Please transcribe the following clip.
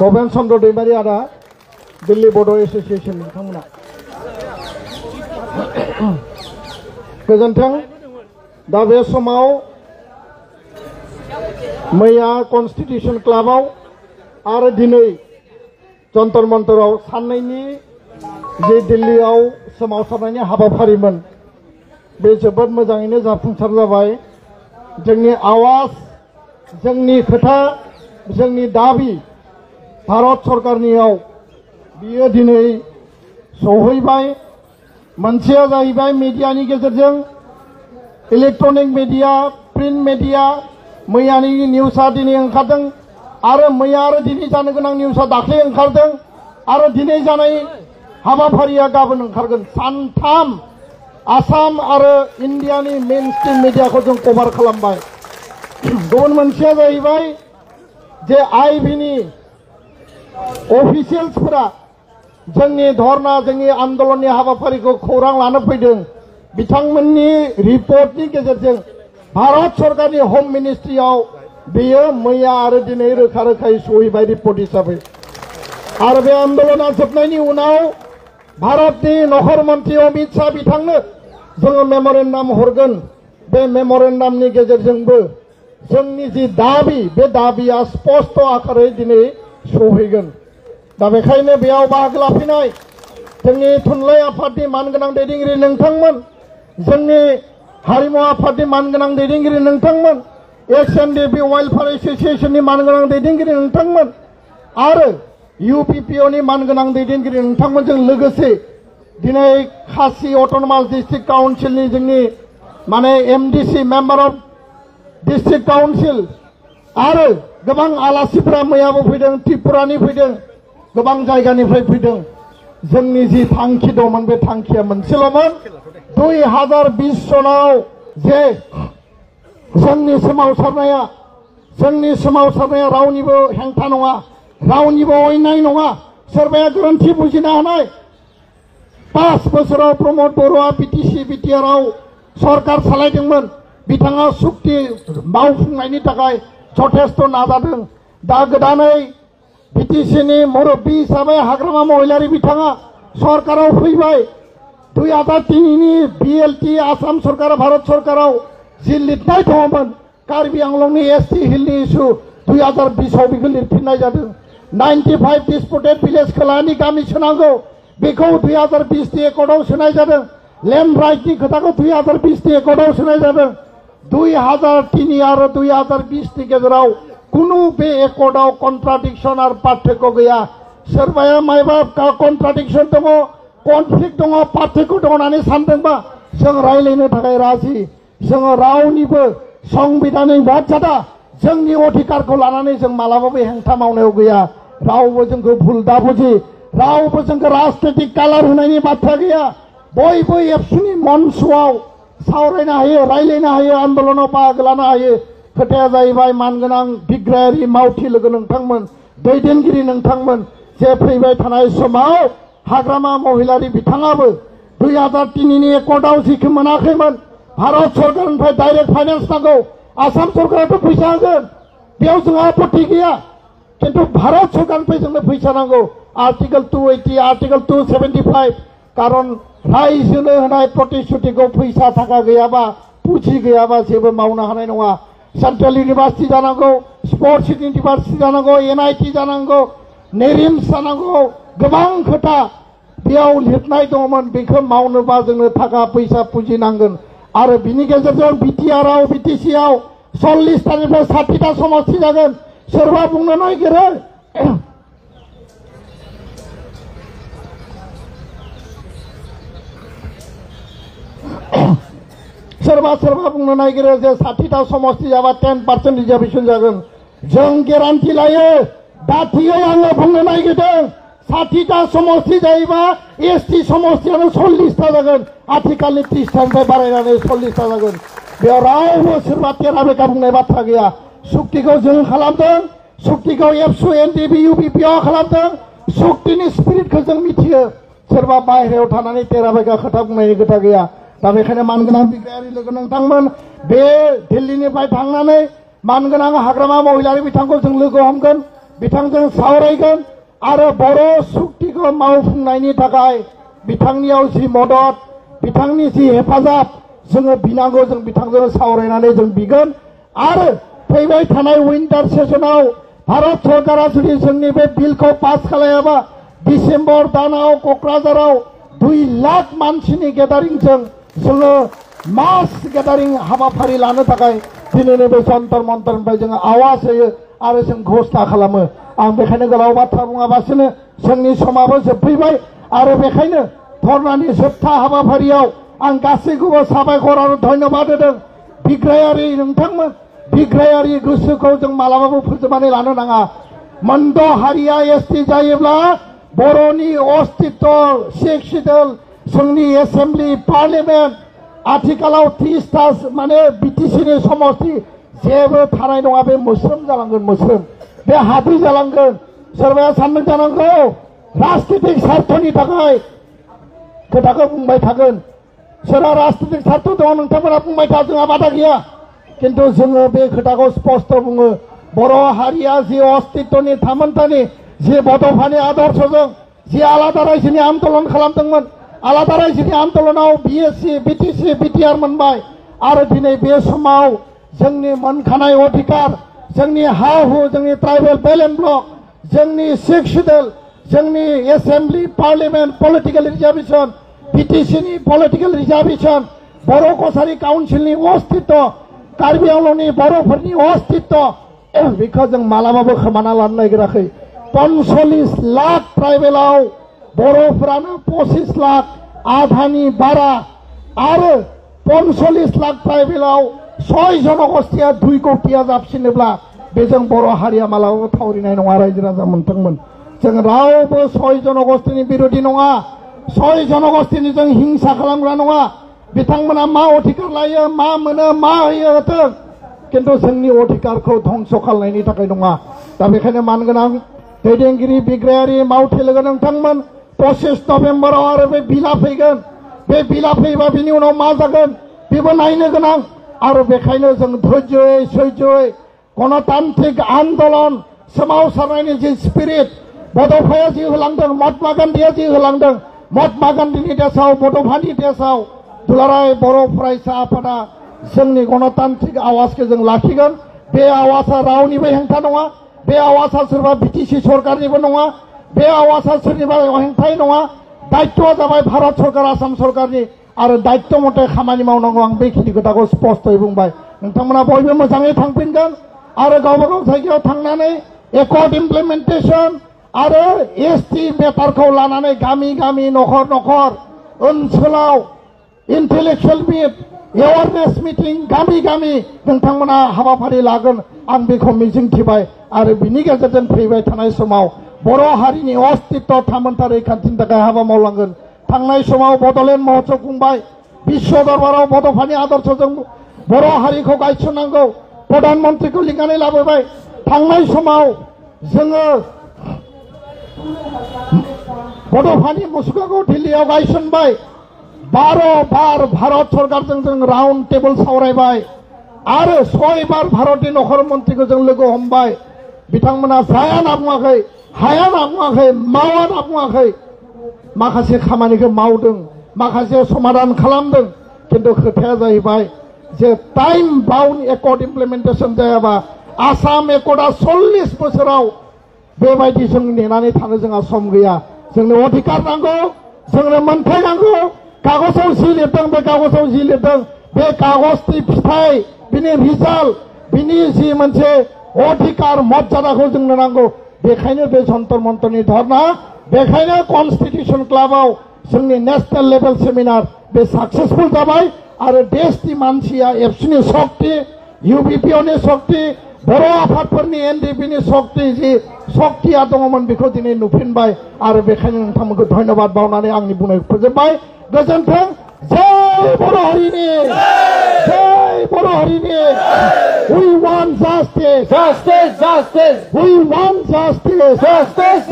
भबेन चन्द्र दैमारी आदा दिल्ली बड' एस'सिएशन बिथांमोना गोजोन्थों। दा बे समाव मैया कन्स्टिटिउसन क्लाबाव आरो दिनै जन्तर मन्तराव साननैनि जे दिल्लीयाव सोमावसारनायनि हाबाफारिमोन बे जोबोद मोजाङैनो जाफुंसार जाबाय। जोंनि आवाज, जोंनि खोथा, जोंनि दाबि भारत सरकारनियाव बियो दिनै सहैबाय। मोनसेया जाहैबाय मिडियानि गेजेरजों, इलेक्ट्रनिक मिडिया, प्रिन्ट मिडिया। मैयानि निउसआ दिनै ओंखारदों आरो मैया आरो दिनै जानो गोनां निउसआ दाख्लै ओंखारदों आरो दिनै जानाय हाबाफारिया गाबोन ओंखारगोन। सानथाम आसाम आरो इन्डियानि मेन स्ट्रिम मिडियाखौ जों कभार खालामबाय। गुबुन मोनसेया जाहैबाय जे आइबिनि अफिसियेल्सफोरा जोंनि धरना, जोंनि आन्दोलननि हाबाफारिखौ खौरां लानो फैदों। बिथांमोननि रिपर्टनि गेजेरजों भारत सरकारनि होम मिनिस्ट्रियाव बेयो मैया आरो दिनै रोखा रोखायै सहैबाय रिपर्ट हिसाबै। आरो बे आन्दोलना जोबनायनि उनाव भारतनि नखर मन्त्रि अमित शाह बिथांनो जोङो मेम'रेन्डाम हरगोन। बे मेम'रेन्डामनि गेजेरजोंबो जोंनि जि दाबि, बे दाबिया स्पष्ट आकारै दिनै सहैगोन। दा बेखायनो बेयाव बाहागो लाफैनाय जोंनि थुनलाइ आफादनि मानगोनां दैदेनगिरि नोंथांमोन, जोंनि हारिमु आफादनि मानगोनां दैदेनगिरि नोंथांमोन, एसएनडिपि वेलफेयार एस'सिएशननि मानगोनां दैदेनगिरि नोंथांमोन आरो इउपिपिअनि मानगोनां दैदेनगिरि नोंथांमोनजों लोगोसे दिनै खासि अट'नमास डिस्ट्रिक्ट काउन्सिलनि जोंनि एमडिसि मेम्बार अफ डिस्ट्रिक्ट काउन्सिल आरो गोबां आलासिफोरा मैयाबो फैदों, त्रिपुरानि फैदों, गोबां जायगानिफ्राय फैदों। जोंनि जि थांखि दंमोन बे थांखिया मोनसेल'मोन, 2020 सनाव जे जोंनि सोमावसारनाया रावनिबो हेंथा नङा, रावनिबो अयनाय नङा। सोरबाया गोरोन्थि बुजिनो हानाय। 5 बोसोराव प्रमद बर'आ बिटिआरआव सरकार सालायदोंमोन। बिथाङा सुक्ति मावफुंनायनि थाखाय जथेस्थ नाजादों। दा गोदानै बिटिसिनि मुरब्बी हिसाबै हाग्रामा महिलारि बिथाङा सरकाराव फैबाय। 2003नि बिएलटि आसाम सरकार, भारत सरकाराव जि लिरनाय दङमोन कार्बि आंलंनि एसटि हिलनि इस्यु, 2020आव बेखौ लिरफिननाय जादों। 95 डिसपुटेड भिलेज खोलानि गामि सोनांगौ, बेखौ 2020नि एकर्डआव सोनाय जादों। लेन्ड राइटनि खोथाखौ 2020नि एकर्डआव सोनाय जादों। 2003 आरो 2020नि गेजेराव कुनु बे एकर्डआव कन्ट्राडिक्सन आरो पार्थक्य गैया। सोरबाया मायबा कन्ट्राडिक्सन दङ, कनफ्लिक्ट दङ, पार्थक्य दङ होननानै सानदोंबा जों रायलायनो थाखाय राजि। जोङो रावनिबो संबिधाननि मर्यादा, जोंनि अधिकारखौ लानानै जों मालाबाबो हेंथा मावनायाव गैया। रावबो जोंखौ भुल दा बुजि, रावबो जोंखौ राजनीतिक कालार होनायनि बाथ्रा गैया। बयबो एबसुनि मन्चआव सावरायनो हायो, रायलायनो हायो, आन्दोलनाव बाहागो लानो हायो। खोथाया जाहैबाय मानगोनां बिग्रायारि मावथि लोगो नोंथांमोन, दैदेनगिरि नोंथांमोन, जे फैबाय थानाय समाव हाग्रामा महिलारि बिथाङाबो 2003नि एकर्डआव जिखौ मोनाखैमोन, भारत सरकारनिफ्राय डाइरेक्ट फाइनान्स नांगौ, आसाम सरकाराथ' फैसा होगोन, बेयाव जोंहा आपत्ति गैया, किन्तु भारत सरकारनिफ्राय जोंनो फैसा नांगौ। आर्टिकल 280, आर्टिकल 275, कारण रायजोनो होनाय प्रतिश्रुतिखौ फैसा थाखा गैयाबा, पुँजी गैयाबा जेबो मावनो हानाय नङा। सेन्ट्रेल इउनिभार्सिटि जानांगौ, स्पर्ट्स इउनिभार्सिटि जानांगौ, एनआईटी जानांगौ, नेरिम्स जानांगौ, गोबां खोथा बेयाव लिरनाय दङमोन। बेखौ मावनोबा जोंनो थाखा फैसा पुँजी नांगोन। आरो बिनि गेजेरजों बिटिआरआव, बिटिसिआव 40टानिफ्राय 60टा समष्टि जागोन। सोरबा बुंनो नागिरो सोरबा बुंनो नागिरो जे 60टा समष्टि जाबा 10% रिजार्भेसन जागोन। जों गेरान्टि लायो, दाथियै आङो बुंनो नागिरदों 60टा समष्टि जायोबा एसटि समष्टियानो 40टा जागोन। आथिखालनि 30टानिफ्राय बारायनानै 40टा जागोन। बेयाव रावबो सोरबा तेरा बेका बुंनाय बाथ्रा गैया। सुक्तिखौ जों खालामदों, सुक्तिखौ एबसु एनडिपि इउपिपिआ खालामदों। सुक्तिनि स्पिरिटखौ जों मिथियो। सोरबा बाहेरायाव थानानै तेरा बेका खोथा बुंनायनि खोथा गैया। दा बेखायनो मानगोनां बिग्रायारि लोगो नोंथांमोन, बे दिल्लीनिफ्राय थांनानै मानगोनां हाग्रामा महिलारि बिथांखौ जों लोगो हमगोन। बिथांजों सावरायगोन आरो बर' सुक्तिखौ मावफुंनायनि थाखाय बिथांनियाव जि मदद बिथांनि जि हेफाजाब जोङो बिनांगौ जों बिथांजों सावरायनानै जों बिगोन आरो फैबाय थानाय विंटार सेसनाव भारत सरकारा जुदि जोंनि बे बिलखौ पास खालायाबा डिसेम्बर दानाव क'क्राझाराव 2 लाख मानसिनि गेदारिंजों जोङो मास गेदारिं हाबाफारि लानो थाखाय दिनैनि बे जन्तर मन्तरनिफ्राय जोङो आवाज होयो आरो जों घोषणा खालामो आं बेखायनो गोलाव बाथ्रा बुङाबासिनो जोंनि समाबो जोबफैबाय आरो बेखायनो धर्नानि जोबथा हाबाफारियाव आं गासैखौबो साबायखर आरो धन्यबाद होदों बिग्रायारि नोंथांमोन बिग्रायारि गोसोखौ जों मालाबाबो फोजोबनानै लानो नाङा मोनद' हारिया एसटि जायोब्ला बर'नि अस्तित्व सिक्स शिड्युल जोंनि एसेम्बलि पार्लियामेन्ट आथिखालाव 30टा माने बिटिसिनि समष्टि जेबो थानाय नङा बे मोस्रोम जालांगोन मोस्रोम बे हाद्रि जालांगोन सोरबाया सानदों जानांगौ राजनीतिक स्वार्थनि थाखाय खोथाखौ बुंबाय थागोन सोरहा राजनीतिक स्वार्थ दङ नोंथांमोना बुंबाय था जोंहा बादा गैया किन्तु जोङो बे खोथाखौ स्पष्ट बुङो बर' हारिया जि अस्तित्वनि थामोन्थानि जि बड'फानि आदर्शजों जि आलादा रायजोनि आन्दलन खालामदोंमोन आलादा रायजोनि आन्दलनाव बिएससि बिटिसि बिटिआर मोनबाय आरो दिनै बे समाव जोंनि मोनखानाय अधिकार जोंनि हा हु जोंनि ट्राइबेल बेल एन्ड ब्लक जोंनि सिक्स शिड्युल जोंनि एसेम्बलि पार्लियामेन्ट पलिटिकेल रिजार्भेसन बिटिसिनि पलिटिकेल रिजार्भेसन बर' कसारि काउन्सिलनि अस्तित्व कार्बि आंलंनि बर'फोरनि अस्तित्व बेखौ जों मालाबाबो खोमाना लानो नागिराखै 45 लाख ट्राइबेलाव बर'फोरानो 25 लाख आधानि बारा आरो 45 लाख ट्राइबेलाव 6 जनगोष्ठीया 2 कोटिया जाबसिनोब्ला बेजों बर' हारिया मालाबाबो थावरिनाय नङा रायजो राजा मोनथोंमोन जों रावबो 6 जनगोष्ठीनि बिरोधी नङा 6 जनगोष्ठीनि जों हिंसा खालामग्रा नङा बिथांमोना मा अधिकार लायो मा मोनो मा होयो होथों किन्तु जोंनि अधिकारखौ धंस खालामनायनि थाखाय नङा दा बेखायनो मानगोनां दैदेनगिरि बिग्रायारि मावथि लोगो नोंथांमोन 25 नभेम्बराव आरो बे बिला फैगोन बे बिला फैबा बिनि उनाव मा जागोन बेबो नायनो गोनां आरो बेखायनो जों धैर्ययै सैज्ययै गणतान्त्रिक आन्दलन सोमावसारनायनि जि स्पिरिट बड'फाया जि होलांदों महात्मा गान्धीया जि होलांदों महात्मा गान्धीनि देशआव बड'फानि देशआव दुलाराय बर' फरायसा आफादा जोंनि गणतान्त्रिक आवाजखौ जों लाखिगोन बे आवाजा रावनिबो हेंथा नङा बे आवाजा सोरबा बिटिसि सरकारनिबो नङा बे आवाजा सोरनिबा हेंथायै नङा दायित्वआ जाबाय भारत सरकार आसाम सरकारनि आरो दायित्व मथे खामानि मावनांगौ आं बेखिनि खोथाखौ स्पष्टयै बुंबाय नोंथांमोना बयबो मोजाङै थांफिनगोन आरो गावबा गाव जायगायाव थांनानै एकर्ड इमप्लिमेन्टेसन आरो एसटि मेटारखौ लानानै गामि गामि नखर नखर ओनसोलाव इंटेलेक्चुअल मीट एवारनेस मीटिंग गामि गामि नोंथांमोना हाबाफारि लागोन आं बेखौ मिजिंथिबाय आरो बिनि गेजेरजों फैबाय थानाय समाव बर' हारिनि अस्तित्व थामोन्था रैखाथिनि थाखाय हाबा मावलांगोन थांनाय समाव बड'लेण्ड महोत्सव खुंबाय विश्व दरबाराव बड'फानि आदर्शजों बर' हारिखौ गायसननांगौ प्रधानमन्त्रीखौ लिंनानै लाबोबाय थांनाय समाव जोङो बड'फानि मुसुखाखौ दिल्लीयाव गायसनबाय 12 बार भारत सरकारजों जों राउन्ड टेबल सावरायबाय आरो 6 बार भारतनि नखर मन्त्रीखौ जों लोगो हमबाय बिथांमोना जाया होनना बुङाखै हाया होनना बुङाखै मावा होनना बुङाखै माखासे खामानिखौ मावदों माखासे समाधान खालामदों किन्तु खोथाया जाहैबाय जे टाइम बाउन्ड एकर्ड इमप्लिमेन्टेसन जायाबा आसाम एकर्डआ 40 बोसोराव बेबायदि जों नेनानै थानो जोंहा सम गैया जोंनो अधिकार नांगौ जोंनो मोनथाय नांगौ कागजाव जि लिरदों बे कागजाव जि लिरदों बे कागजनि फिथाइ बिनि रिजाल्ट बिनि जि मोनसे अधिकार मर्यादाखौ जोंनो नांगौ बेखायनो बे जन्तर मन्तरनि धर्ना बेखायनो कन्स्टिटिउसन क्लाबाव जोंनि नेशनेल लेभेल सेमिनार बे साक्सेसफुल जाबाय आरो देशनि मानसिया एबसुनि शक्ति इउबिपिअनि शक्ति बर' आफादफोरनि एनडिपिनि शक्ति जि शक्तिया दङमोन बेखौ दिनै नुफिनबाय आरो बेखायनो नोंथांमोनखौ धन्यबाद बावनानै आंनि बुंनायखौ फोजोबबाय गोजोन्थों जय बर' हारिनि जय बर' हारिनि we want justice justice justice we want justice justice